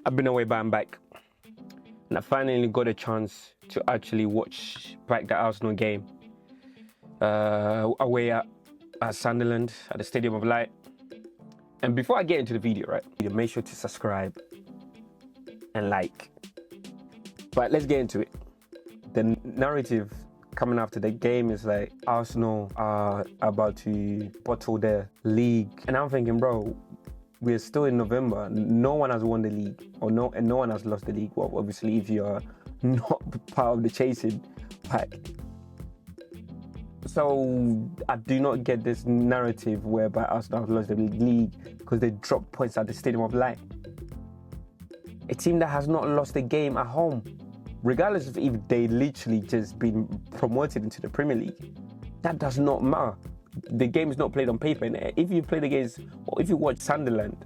I've been away, but I'm back. And I finally got a chance to actually watch back the Arsenal game away at Sunderland at the Stadium of Light. And before I get into the video, right, make sure to subscribe and like. But let's get into it. The narrative coming after the game is like Arsenal are about to bottle the league. And I'm thinking, bro, we're still in November. No one has won the league, no one has lost the league. Well, obviously, if you're not part of the chasing pack. So I do not get this narrative whereby Arsenal have lost the league because they dropped points at the Stadium of Light. A team that has not lost a game at home, regardless of if they literally just been promoted into the Premier League, that does not matter. The game is not played on paper. And if you play the games, or if you watch Sunderland,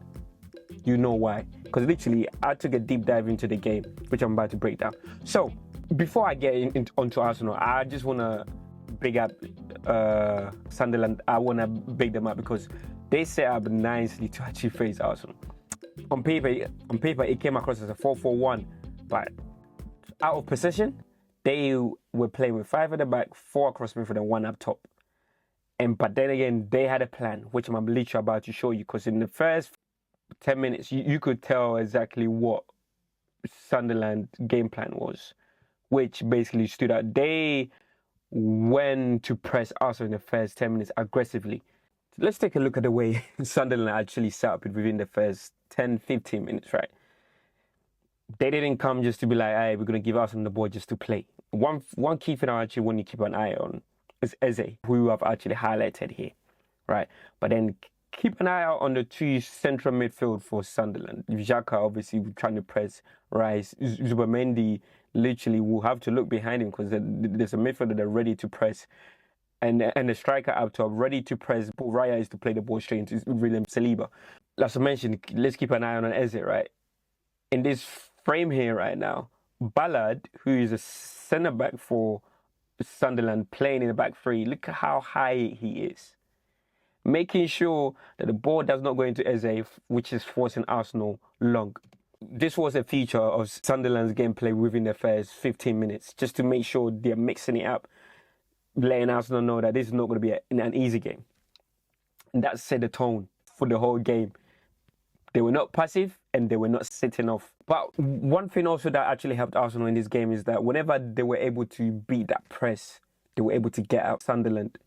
you know why. Because literally, I took a deep dive into the game, which I'm about to break down. So, before I get onto Arsenal, I just want to big up Sunderland. I want to big them up because they set up nicely to actually face Arsenal. On paper, it came across as a 4-4-1, but out of possession, they were playing with 5 at the back, 4 across midfield, and 1 up top. But then again, they had a plan, which I'm literally about to show you, because in the first 10 minutes, you could tell exactly what Sunderland game plan was, which basically stood out. They went to press Arsenal in the first 10 minutes aggressively. Let's take a look at the way Sunderland actually set up it within the first 10-15 minutes, right? They didn't come just to be like, hey, we're going to give Arsenal the ball just to play. One key thing I actually want to keep an eye on is Eze, who I've actually highlighted here, right? But then keep an eye out on the 2 central midfield for Sunderland. Xhaka obviously trying to press Rice. Zubamendi literally will have to look behind him because there's a midfielder that are ready to press. And the striker up top ready to press. But Raya is to play the ball straight into William Saliba. As I mentioned, let's keep an eye on Eze, right? In this frame here right now, Ballard, who is a centre-back for Sunderland, playing in the back 3, look at how high he is. Making sure that the ball does not go into Eze, which is forcing Arsenal long. This was a feature of Sunderland's gameplay within the first 15 minutes, just to make sure they're mixing it up, letting Arsenal know that this is not going to be an easy game. And that set the tone for the whole game. They were not passive and they were not sitting off. But one thing also that actually helped Arsenal in this game is that whenever they were able to beat that press, they were able to get out Sunderland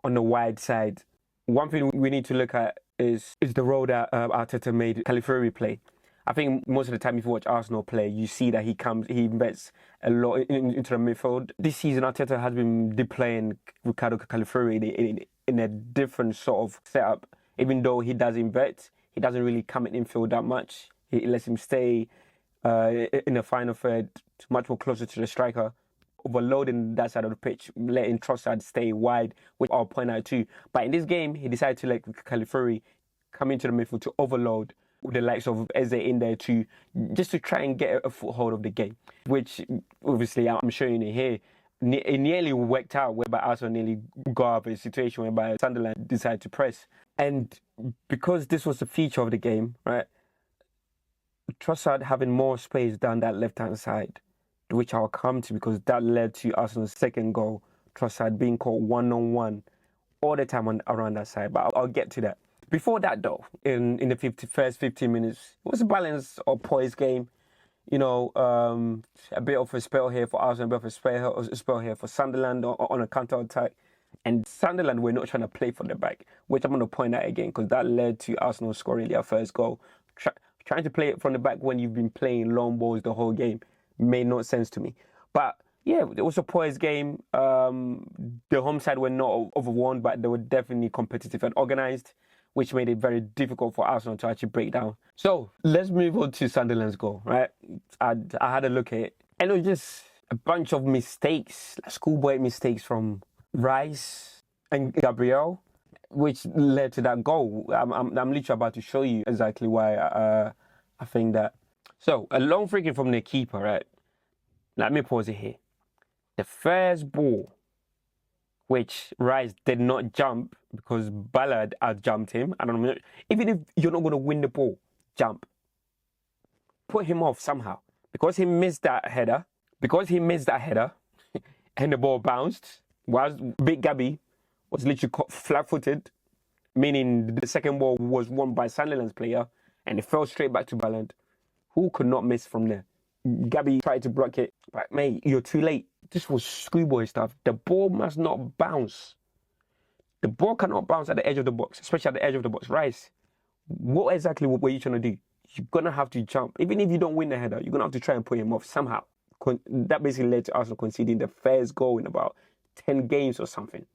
on the wide side. One thing we need to look at is the role that Arteta made Califuri play. I think most of the time if you watch Arsenal play, you see that he invests a lot into the midfield. This season, Arteta has been deploying Ricardo Califuri in a different sort of setup. Even though he does invest, he doesn't really come in infield that much. He lets him stay in the final third, much more closer to the striker, overloading that side of the pitch, letting Trossard stay wide, which I'll point out too. But in this game, he decided to let Califuri come into the midfield to overload with the likes of Eze in there just to try and get a foothold of the game, which obviously I'm showing you here. It nearly worked out, whereby Arsenal nearly got out of a situation whereby Sunderland decided to press. And because this was the feature of the game, right, Trossard having more space down that left-hand side, which I'll come to because that led to Arsenal's second goal, Trossard being caught one-on-one all the time around that side. But I'll get to that. Before that, though, in the first 15 minutes, it was a balance or poised game. You know, a bit of a spell here for Arsenal, a bit of a spell here for Sunderland on a counter-attack. And Sunderland were not trying to play for the back, which I'm going to point out again because that led to Arsenal scoring their first goal. Trying to play it from the back when you've been playing long balls the whole game made no sense to me. But yeah, it was a poised game. The home side were not overwhelmed, but they were definitely competitive and organised, which made it very difficult for Arsenal to actually break down. So let's move on to Sunderland's goal, right? I had a look at it, and it was just a bunch of mistakes, like schoolboy mistakes from Rice and Gabriel, which led to that goal. I'm literally about to show you exactly why I think that. So a long free kick from the keeper, right? Let me pause it here. The first ball, which Rice did not jump because Ballard had jumped him. I don't know. Even if you're not going to win the ball, jump. put him off somehow. Because he missed that header, and the ball bounced, whilst Big Gabby was literally caught flat-footed, meaning the second ball was won by Sunderland's player, and it fell straight back to Sunderland. Who could not miss from there? Gabby tried to block it, but mate, you're too late. This was schoolboy stuff. The ball must not bounce. The ball cannot bounce at the edge of the box, especially at the edge of the box. Rice, what exactly were you trying to do? You're going to have to jump. Even if you don't win the header, you're going to have to try and put him off somehow. That basically led to Arsenal conceding the first goal in about 10 games or something.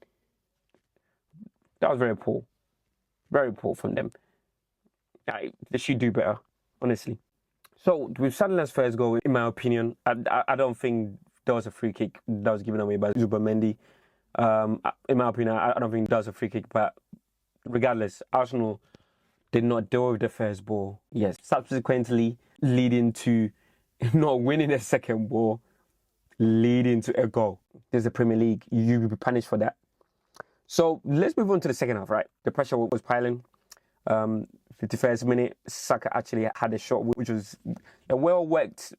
That was very poor. Very poor from them. They should do better, honestly. So, with Sunderland's first goal, in my opinion, I don't think there was a free kick that was given away by Zubomendi. In my opinion, I don't think that was a free kick, but regardless, Arsenal did not deal with the first ball. Yes, subsequently leading to not winning the second ball, leading to a goal. There's the Premier League. You will be punished for that. So let's move on to the second half, right? The pressure was piling. 51st minute, Saka actually had a shot, which was a well-worked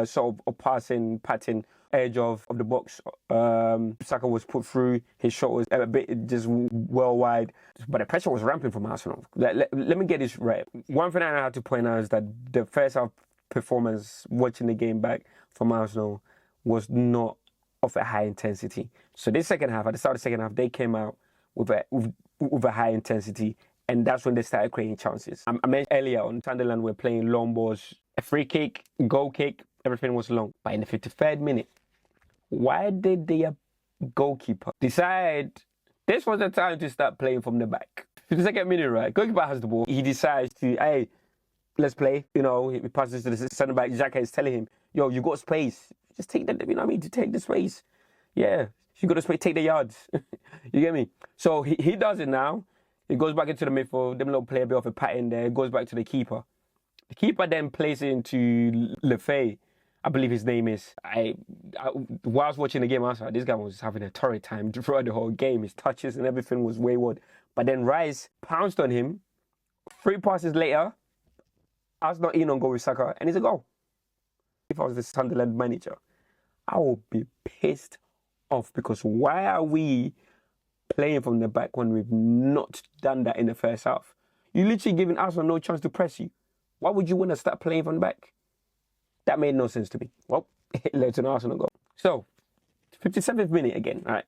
sort of patting edge of the box. Saka was put through. His shot was a bit just well wide, but the pressure was rampant from Arsenal. Let me get this right. One thing I have to point out is that the first half performance, watching the game back from Arsenal, was not of a high intensity. So this second half, at the start of the second half, they came out with a high intensity. And that's when they started creating chances. I mentioned earlier on, Sunderland were playing long balls, a free kick, goal kick, everything was long. But in the 53rd minute, why did the goalkeeper decide this was the time to start playing from the back? 52nd minute, right? Goalkeeper has the ball. He decides to, hey, let's play. You know, he passes to the centre back. Xhaka is telling him, yo, you got space. Just take the, you know what I mean? To take the space. Yeah, you got the space, take the yards. You get me? So he does it now. He goes back into the midfield. Them little play a bit of a pattern there. Goes back to the keeper. The keeper then plays it into Lefebvre, I believe his name is. While I was watching the game outside, this guy was having a torrid time throughout the whole game. His touches and everything was wayward. But then Rice pounced on him. 3 passes later, I was not in on goal with Saka, and it's a goal. If I was the Sunderland manager, I would be pissed off, because why are we playing from the back when we've not done that in the first half? You're literally giving Arsenal no chance to press you. Why would you want to start playing from the back? That made no sense to me. Well, it led to an Arsenal goal. So, 57th minute again, right?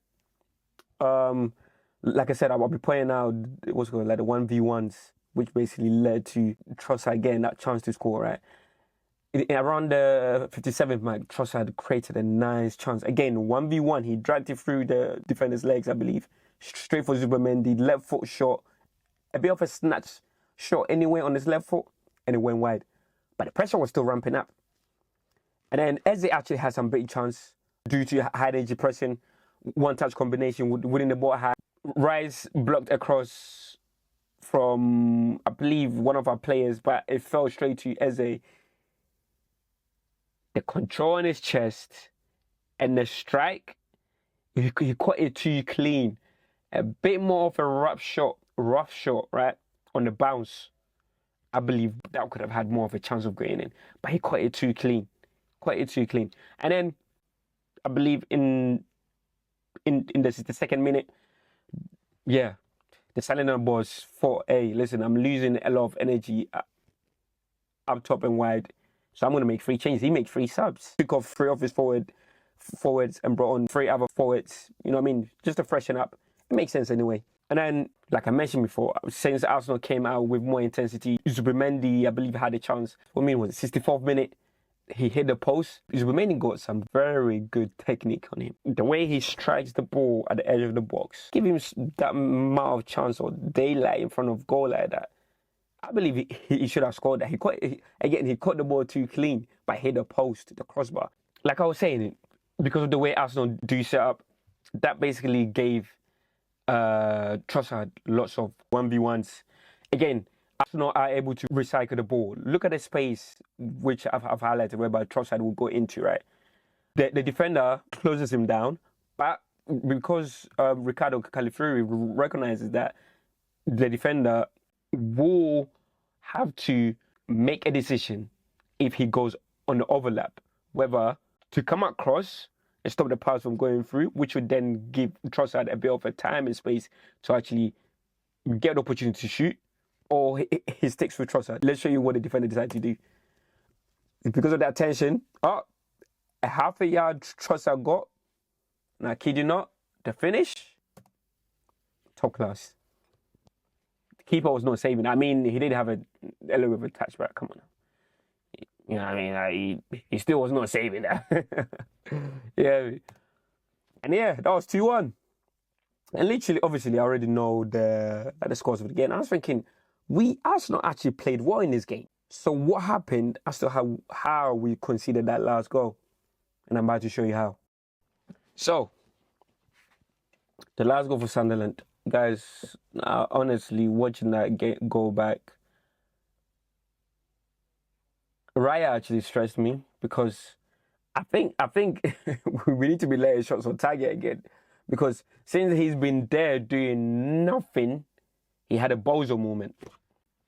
Like I said, I'll be pointing out what's called like the 1v1s, which basically led to Trossard getting that chance to score, right? Around the 57th mark, Trossard created a nice chance. Again, 1v1, he dragged it through the defender's legs, I believe. Straight for Zubomendi, left foot shot. A bit of a snatch shot anyway on his left foot, and it went wide. But the pressure was still ramping up. And then Eze actually had some big chance due to high energy pressing, one-touch combination winning the ball high. Rice blocked across from, I believe, one of our players, but it fell straight to Eze. The control on his chest and the strike, he caught it too clean. A bit more of a rough shot, right, on the bounce. I believe that could have had more of a chance of going in, but he caught it too clean. And then, I believe in the second minute, yeah, the Sunderland boys thought, hey, listen, I'm losing a lot of energy up top and wide, so I'm going to make 3 changes. He made 3 subs. Took off 3 of his forwards and brought on 3 other forwards, you know what I mean, just to freshen up. It makes sense anyway. And then, like I mentioned before, since Arsenal came out with more intensity, Zubomendi, I believe, had a chance. What I mean was 64th minute, he hit the post. Zubomendi got some very good technique on him. The way he strikes the ball at the edge of the box, give him that amount of chance or daylight in front of goal like that. I believe he should have scored that. He caught the ball too clean, but hit the post, the crossbar. Like I was saying, because of the way Arsenal do set up, that basically gave Trossard lots of 1v1s. Again, Arsenal are able to recycle the ball. Look at the space which I've highlighted whereby Trossard will go into, right? The defender closes him down, but because Ricardo Califuri recognizes that the defender will have to make a decision if he goes on the overlap, whether to come across and stop the pass from going through, which would then give Trossard a bit of a time and space to actually get the opportunity to shoot, or he sticks with Trossard. Let's show you what the defender decided to do. Because of that tension, a half a yard Trossard got. Now, kid you not, the finish, top class. The keeper was not saving. I mean, he did have a little bit of a touchback. Come on. You know what I mean? He still was not saving that. Yeah. And yeah, that was 2-1. And literally, obviously, I already know the scores of the game. I was thinking, Arsenal actually played well in this game. So what happened as to how we conceded that last goal? And I'm about to show you how. So, the last goal for Sunderland. Guys, honestly, watching that game go back, Raya actually stressed me because I think we need to be laying shots on target again. Because since he's been there doing nothing, he had a bozo moment.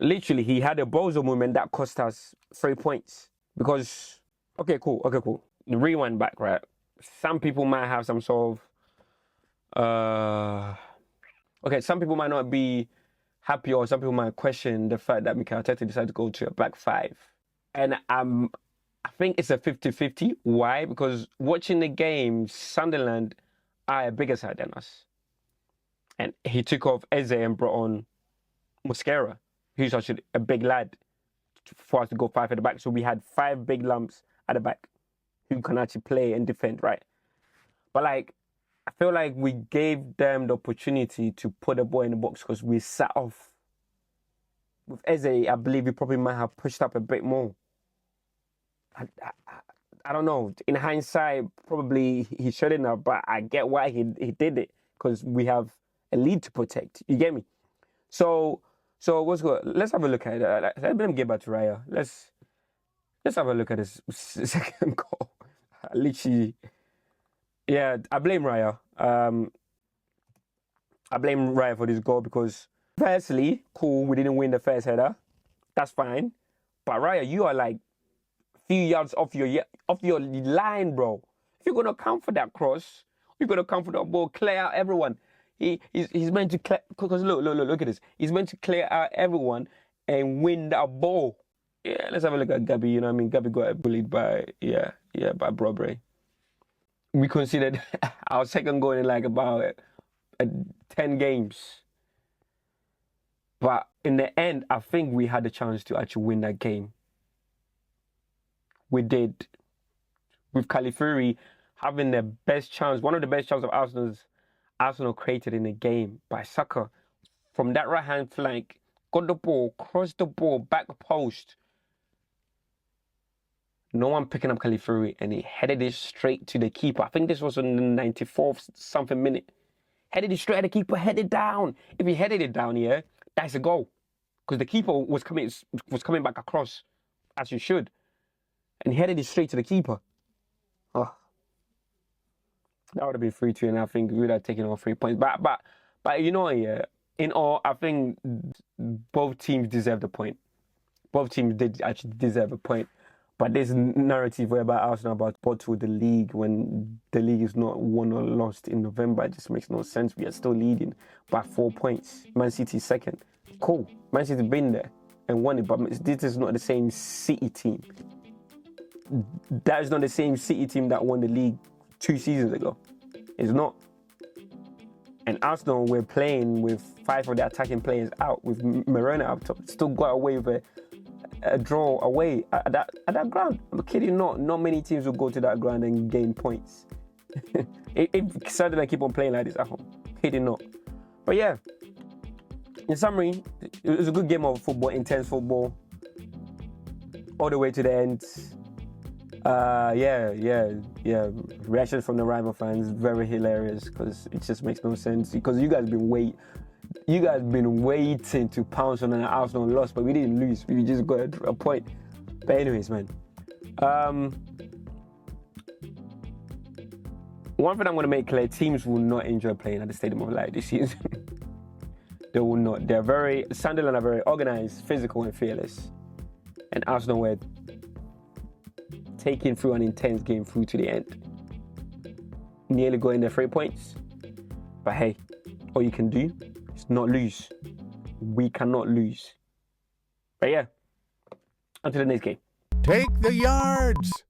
Literally, he had a bozo moment that cost us 3 points. Because, okay, cool. The rewind back, right? Some people might have some sort of... some people might not be happy, or some people might question the fact that Mikel Arteta decided to go to a back five. And I think it's a 50-50. Why? Because watching the game, Sunderland are a bigger side than us. And he took off Eze and brought on Mosquera, who's actually a big lad, for us to go five at the back. So we had 5 big lumps at the back who can actually play and defend, right? But I feel like we gave them the opportunity to put the ball in the box because we sat off. With Eze, I believe we probably might have pushed up a bit more. I don't know. In hindsight, probably he shouldn't have, but I get why he did it, because we have a lead to protect. You get me? So what's good? Let's have a look at it. Let me get back to Raya. Let's have a look at this second goal. Literally, yeah, I blame Raya. I blame Raya for this goal because, firstly, cool, we didn't win the first header. That's fine. But Raya, you are like few yards off your line, bro. If you're gonna come for that cross, you're gonna come for that ball, clear out everyone. He's meant to clear, because look at this. He's meant to clear out everyone and win that ball. Yeah, let's have a look at Gabby. You know what I mean? Gabby got bullied by by Broadway. We considered our second goal in like about 10 games. But in the end, I think we had the chance to actually win that game. We did. With Califuri having the best chance, one of the best chances of Arsenal created in the game by Saka. From that right-hand flank, got the ball, crossed the ball, back post. No one picking up Califuri, and he headed it straight to the keeper. I think this was in the 94th something minute. Headed it straight at the keeper, headed down. If he headed it down here, that's a goal. Because the keeper was coming back across, as you should. And he headed it straight to the keeper. Oh. That would have been 3-2, and I think we would have taken all 3 points. But you know, yeah, in all, I think both teams deserve the point. Both teams did actually deserve a point. But this narrative whereby Arsenal about to bottle the league when the league is not won or lost in November, it just makes no sense. We are still leading by 4 points. Man City second. Cool. Man City's been there and won it, but this is not the same City team. That is not the same City team that won the league 2 seasons ago. It's not. And Arsenal, we're playing with 5 of the attacking players out, with Moreno up top. Still got away with a draw away at that ground. I'm kidding not. Not many teams will go to that ground and gain points. If Sunderland keep on playing like this at home. Kidding not. But yeah, in summary, it was a good game of football, intense football, all the way to the end. Reactions from the rival fans, very hilarious, because it just makes no sense. Because you guys been waiting to pounce on an Arsenal loss, but we didn't lose. We just got a point. But anyways, man. One thing I'm going to make clear, teams will not enjoy playing at the Stadium of Light this season. They will not. Sunderland are very organized, physical and fearless. And Arsenal were taking through an intense game through to the end. Nearly got in there 3 points. But hey, all you can do is not lose. We cannot lose. But yeah, on to the next game. Take the yards.